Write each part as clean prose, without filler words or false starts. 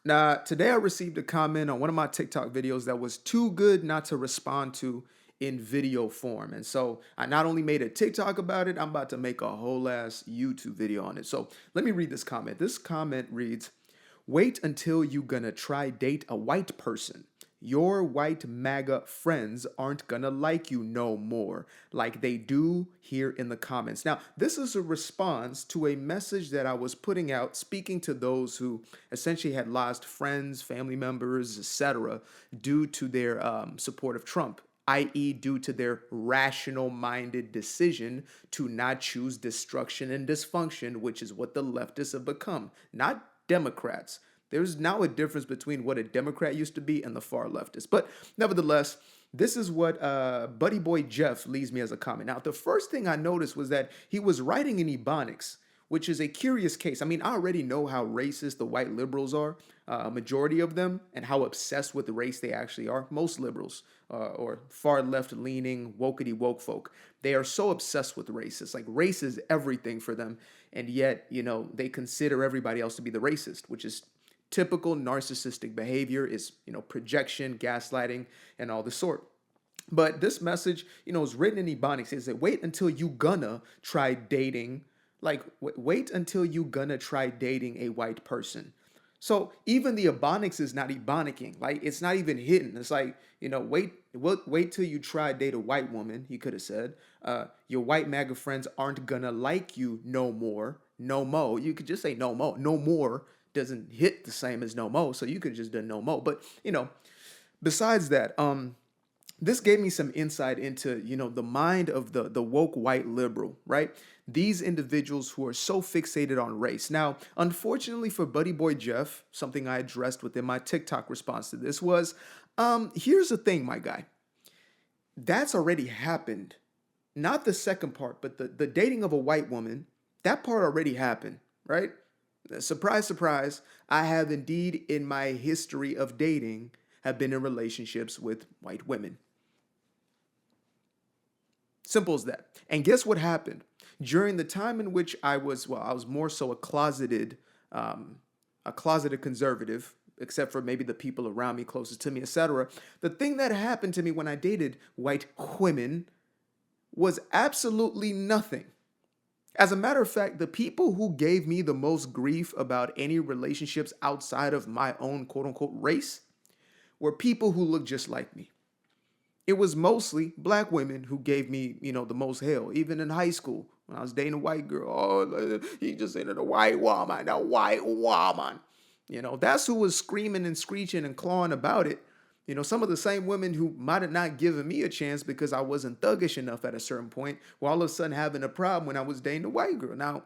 Now, today I received a comment on one of my TikTok videos that was too good not to respond to in video form. And so I not only made a TikTok about it, I'm about to make a whole ass YouTube video on it. So let me read this comment. This comment reads, wait until you gonna try date a white person. Your white MAGA friends aren't gonna like you no more, like they do here in the comments. Now, this is a response to a message that I was putting out, speaking to those who essentially had lost friends, family members, etc., due to their support of Trump, i.e., due to their rational minded decision to not choose destruction and dysfunction, which is what the leftists have become, not Democrats. There's now a difference between what a Democrat used to be and the far leftists. But nevertheless, this is what Buddy Boy Jeff leaves me as a comment. Now, the first thing I noticed was that he was writing in Ebonics, which is a curious case. I mean, I already know how racist the white liberals are, a majority of them, and how obsessed with the race they actually are. Most liberals or far left leaning, wokety woke folk, they are so obsessed with race. It's like race is everything for them. And yet, they consider everybody else to be the racist, which is typical narcissistic behavior, is projection, gaslighting, and all the sort. But this message, is written in Ebonics. It says, wait until you gonna try dating, wait until you gonna try dating a white person. So even the Ebonics is not Ebonicking. Like, it's not even hidden. It's like, wait till you try date a white woman, he could have said. Your white MAGA friends aren't gonna like you no more. No mo. You could just say no mo. No more doesn't hit the same as no mo. So you could just do no mo. But, besides that, this gave me some insight into, the mind of the woke white liberal, right? These individuals who are so fixated on race. Now, unfortunately for Buddy Boy Jeff, something I addressed within my TikTok response to this was, here's the thing, my guy. That's already happened. Not the second part, but the dating of a white woman, that part already happened, right? Surprise, surprise, I have indeed in my history of dating have been in relationships with white women. Simple as that. And guess what happened? During the time in which I was more so a closeted conservative, except for maybe the people around me closest to me, etc. The thing that happened to me when I dated white women was absolutely nothing. As a matter of fact, the people who gave me the most grief about any relationships outside of my own quote unquote race were people who looked just like me. It was mostly black women who gave me, the most hell, even in high school when I was dating a white girl. Oh, he just ended a white woman, a white woman. That's who was screaming and screeching and clawing about it. Some of the same women who might have not given me a chance because I wasn't thuggish enough at a certain point were all of a sudden having a problem when I was dating a white girl. Now,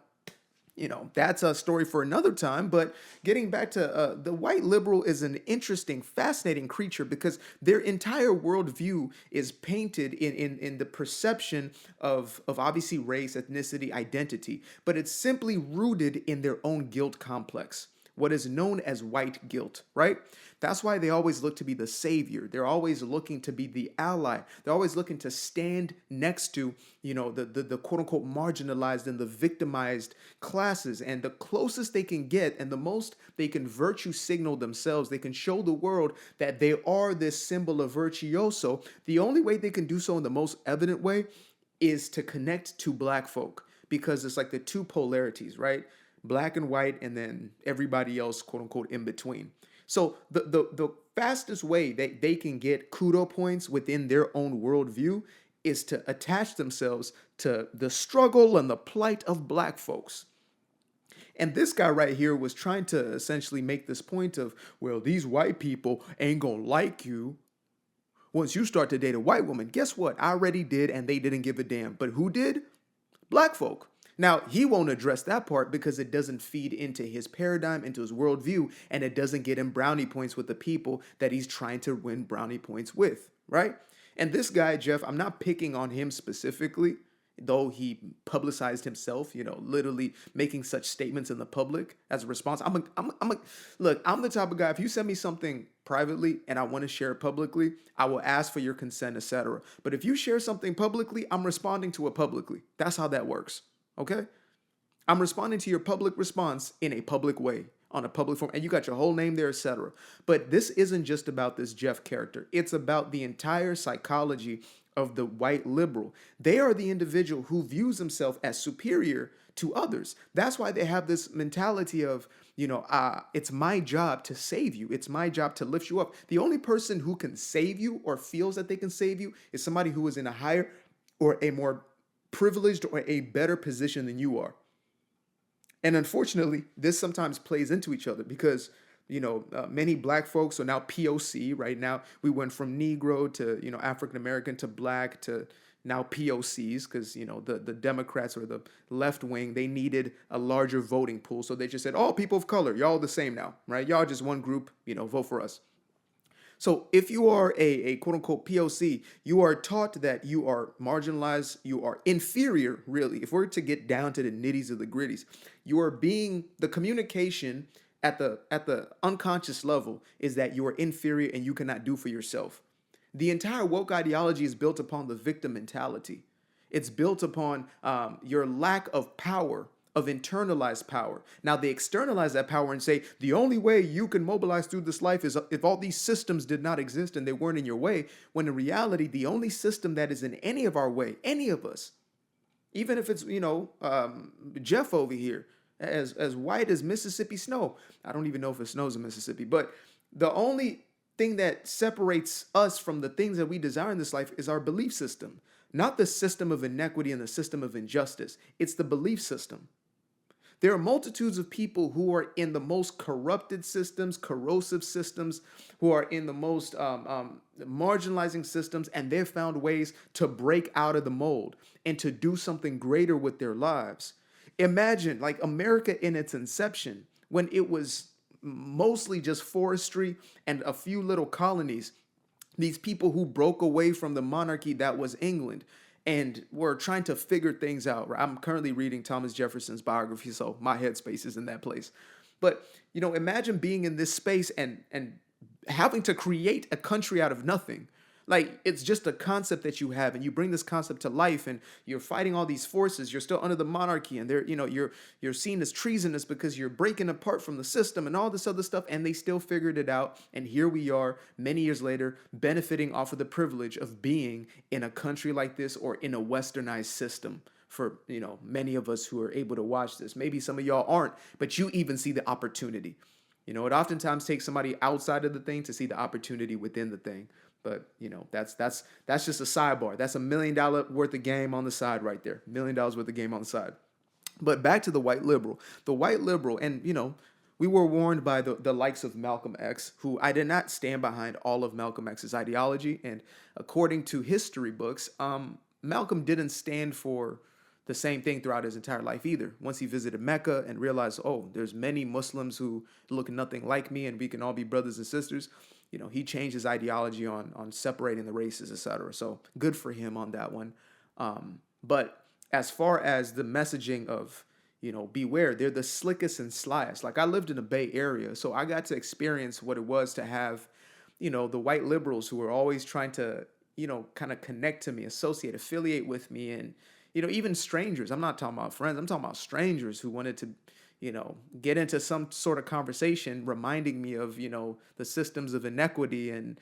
that's a story for another time. But getting back to the white liberal is an interesting, fascinating creature because their entire worldview is painted in the perception of obviously race, ethnicity, identity, but it's simply rooted in their own guilt complex, what is known as white guilt, right? That's why they always look to be the savior. They're always looking to be the ally. They're always looking to stand next to, the quote unquote marginalized and the victimized classes. And the closest they can get and the most they can virtue signal themselves, they can show the world that they are this symbol of virtuoso. The only way they can do so in the most evident way is to connect to black folk because it's like the two polarities, right? Black and white, and then everybody else, quote unquote, in between. So the fastest way that they can get kudo points within their own worldview is to attach themselves to the struggle and the plight of black folks. And this guy right here was trying to essentially make this point of, well, these white people ain't gonna like you once you start to date a white woman. Guess what? I already did, and they didn't give a damn. But who did? Black folk. Now, he won't address that part because it doesn't feed into his paradigm, into his worldview, and it doesn't get him brownie points with the people that he's trying to win brownie points with, right? And this guy, Jeff, I'm not picking on him specifically, though he publicized himself, literally making such statements in the public as a response. Look, I'm the type of guy, if you send me something privately and I want to share it publicly, I will ask for your consent, etc. But if you share something publicly, I'm responding to it publicly. That's how that works. Okay? I'm responding to your public response in a public way. on a public forum, and you got your whole name there, etc. But this isn't just about this Jeff character. It's about the entire psychology of the white liberal. They are the individual who views himself as superior to others. That's why they have this mentality of, it's my job to save you. It's my job to lift you up. The only person who can save you or feels that they can save you is somebody who is in a higher or a more privileged or a better position than you are. And unfortunately, this sometimes plays into each other because, many black folks are now POC. Right now, we went from Negro to, African American to black to now POCs because, the Democrats or the left wing, they needed a larger voting pool. So they just said, oh, people of color, y'all the same now, right? Y'all just one group, vote for us. So if you are a quote unquote POC, you are taught that you are marginalized, you are inferior, really. If we're to get down to the nitties of the gritties, you are being the communication at the unconscious level is that you are inferior and you cannot do for yourself. The entire woke ideology is built upon the victim mentality. It's built upon your lack of power, of internalized power. Now they externalize that power and say the only way you can mobilize through this life is if all these systems did not exist and they weren't in your way, when in reality the only system that is in any of our way, any of us, even if it's Jeff over here, as white as Mississippi snow. I don't even know if it snows in Mississippi, but the only thing that separates us from the things that we desire in this life is our belief system, not the system of inequity and the system of injustice. It's the belief system. There are multitudes of people who are in the most corrupted systems, corrosive systems, who are in the most marginalizing systems, and they've found ways to break out of the mold and to do something greater with their lives. Imagine, like America in its inception, when it was mostly just forestry and a few little colonies, these people who broke away from the monarchy that was England and were trying to figure things out. I'm currently reading Thomas Jefferson's biography, so my headspace is in that place. But, imagine being in this space and having to create a country out of nothing. Like, it's just a concept that you have, and you bring this concept to life, and you're fighting all these forces. You're still under the monarchy, and you're seen as treasonous because you're breaking apart from the system and all this other stuff, and they still figured it out. And here we are, many years later, benefiting off of the privilege of being in a country like this or in a westernized system. For many of us who are able to watch this, maybe some of y'all aren't, but you even see the opportunity. It oftentimes takes somebody outside of the thing to see the opportunity within the thing. But that's just a sidebar. That's $1 million worth of game on the side right there. $1 million worth of game on the side. But back to the white liberal. The white liberal, and we were warned by the likes of Malcolm X, who I did not stand behind all of Malcolm X's ideology. And according to history books, Malcolm didn't stand for the same thing throughout his entire life either. Once he visited Mecca and realized, oh, there's many Muslims who look nothing like me and we can all be brothers and sisters, he changed his ideology on separating the races, etc. So good for him on that one. But as far as the messaging of, beware, they're the slickest and slyest. Like, I lived in the Bay Area, so I got to experience what it was to have, the white liberals who were always trying to, kind of connect to me, affiliate with me. And, even strangers. I'm not talking about friends. I'm talking about strangers who wanted to, get into some sort of conversation reminding me of, the systems of inequity and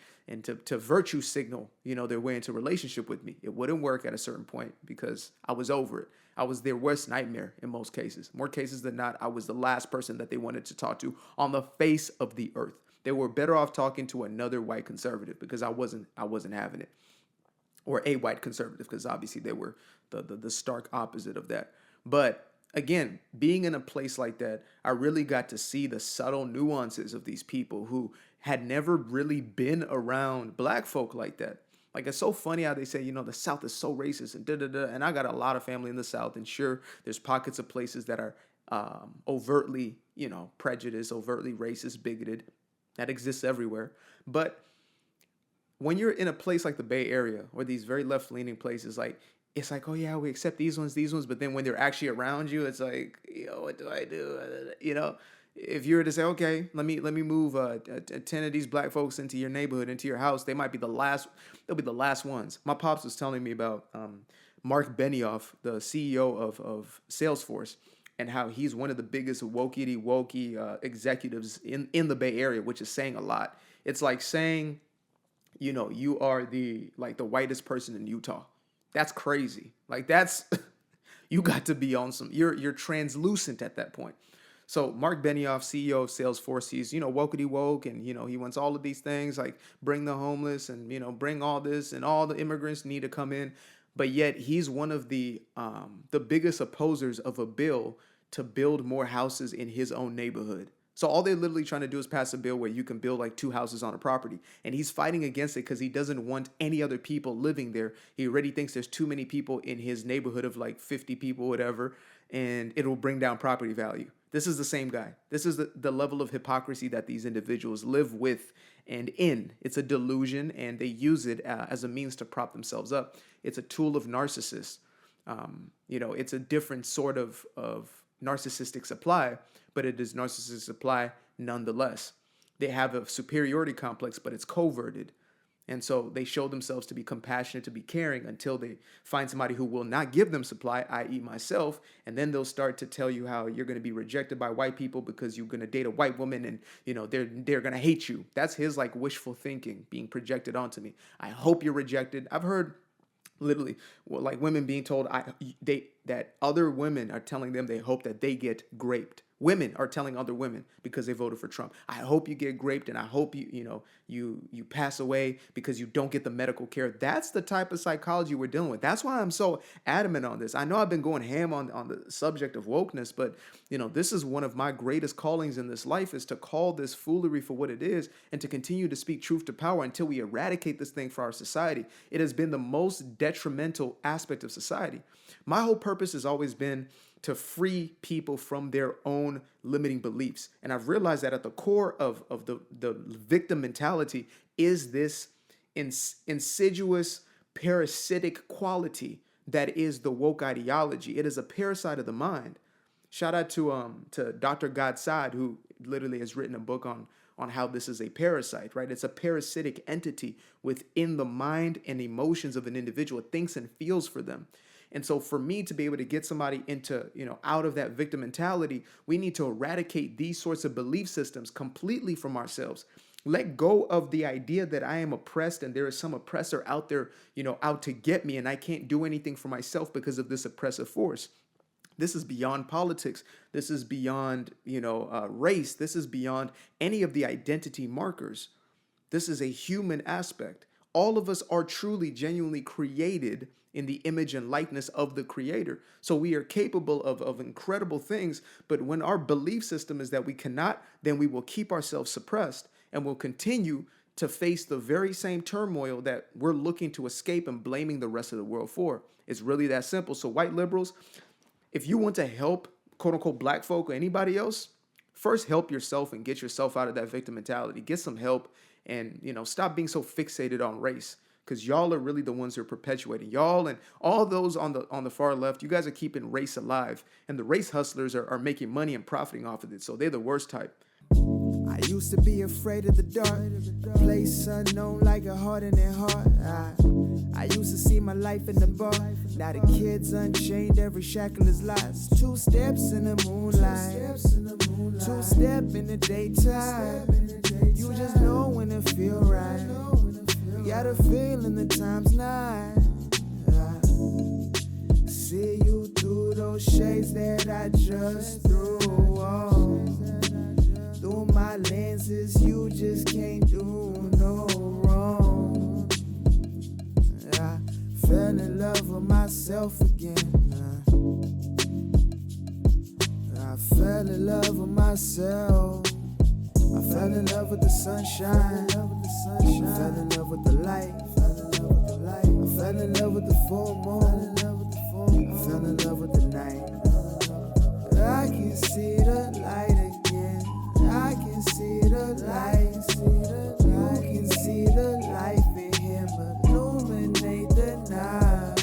to virtue signal, their way into relationship with me. It wouldn't work at a certain point because I was over it. I was their worst nightmare in most cases. More cases than not, I was the last person that they wanted to talk to on the face of the earth. They were better off talking to another white conservative because I wasn't having it. Or a white conservative, because obviously they were the stark opposite of that. But again, being in a place like that, I really got to see the subtle nuances of these people who had never really been around black folk like that. Like, it's so funny how they say, the South is so racist and da-da-da. And I got a lot of family in the South, and sure, there's pockets of places that are overtly, prejudiced, overtly racist, bigoted. That exists everywhere. But when you're in a place like the Bay Area or these very left-leaning places, like, it's like, oh yeah, we accept these ones. But then when they're actually around you, it's like, what do I do? If you were to say, okay, let me move 10 of these black folks into your neighborhood, into your house, they'll be the last ones. My pops was telling me about Mark Benioff, the CEO of Salesforce, and how he's one of the biggest wokey executives in the Bay Area, which is saying a lot. It's like saying, you are the whitest person in Utah. That's crazy. Like that's you got to be on some. You're translucent at that point. So Mark Benioff, CEO of Salesforce, he's wokey woke, and he wants all of these things like bring the homeless and bring all this, and all the immigrants need to come in. But yet he's one of the biggest opposers of a bill to build more houses in his own neighborhood. So all they're literally trying to do is pass a bill where you can build like 2 houses on a property. And he's fighting against it because he doesn't want any other people living there. He already thinks there's too many people in his neighborhood of like 50 people, whatever, and it'll bring down property value. This is the same guy. This is the level of hypocrisy that these individuals live with and in. It's a delusion, and they use it as a means to prop themselves up. It's a tool of narcissists. It's a different sort of narcissistic supply, but it is narcissistic supply nonetheless. They have a superiority complex, but it's coverted. And so they show themselves to be compassionate, to be caring, until they find somebody who will not give them supply, i.e. myself. And then they'll start to tell you how you're going to be rejected by white people because you're going to date a white woman, and they're going to hate you. That's his like wishful thinking being projected onto me. I hope you're rejected. I've heard literally like women being told that other women are telling them they hope that they get raped. Women are telling other women because they voted for Trump, I hope you get raped, and I hope you pass away because you don't get the medical care. That's the type of psychology we're dealing with. That's why I'm so adamant on this. I know I've been going ham on the subject of wokeness, but this is one of my greatest callings in this life, is to call this foolery for what it is and to continue to speak truth to power until we eradicate this thing for our society. It has been the most detrimental aspect of society. My whole purpose has always been to free people from their own limiting beliefs. And I've realized that at the core of the victim mentality is this insidious, parasitic quality that is the woke ideology. It is a parasite of the mind. Shout out to Dr. God Saad, who literally has written a book on how this is a parasite, right? It's a parasitic entity within the mind and emotions of an individual. It thinks and feels for them. And so for me to be able to get somebody into, out of that victim mentality, we need to eradicate these sorts of belief systems completely from ourselves. Let go of the idea that I am oppressed and there is some oppressor out there, out to get me, and I can't do anything for myself because of this oppressive force. This is beyond politics. This is beyond, race. This is beyond any of the identity markers. This is a human aspect. All of us are truly, genuinely created in the image and likeness of the Creator. So we are capable of incredible things, but when our belief system is that we cannot, then we will keep ourselves suppressed and will continue to face the very same turmoil that we're looking to escape and blaming the rest of the world for. It's really that simple. So white liberals, if you want to help quote unquote black folk or anybody else, first help yourself and get yourself out of that victim mentality. Get some help and, stop being so fixated on race. Because y'all are really the ones who are perpetuating. Y'all and all those on the far left, you guys are keeping race alive. And the race hustlers are making money and profiting off of it. So they're the worst type. I used to be afraid of the dark, a place unknown like a hardening heart. I used to see my life in the bar. Now the kids unchained, every shackle is lost. 2 steps in the moonlight, 2 step in the daytime. You just know when it feel right. You got a feeling the time's not. See you through those shades that I just threw on. Through my lenses, you just can't do no wrong. I fell in love with myself again. I fell in love with myself. I fell in love with the sunshine. I fell in love with the light. I fell in love with the full moon. I fell in love with the night. I can see the light again. I can see the light. You can see the life in him illuminate the night.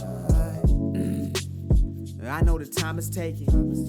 I know the time is taking.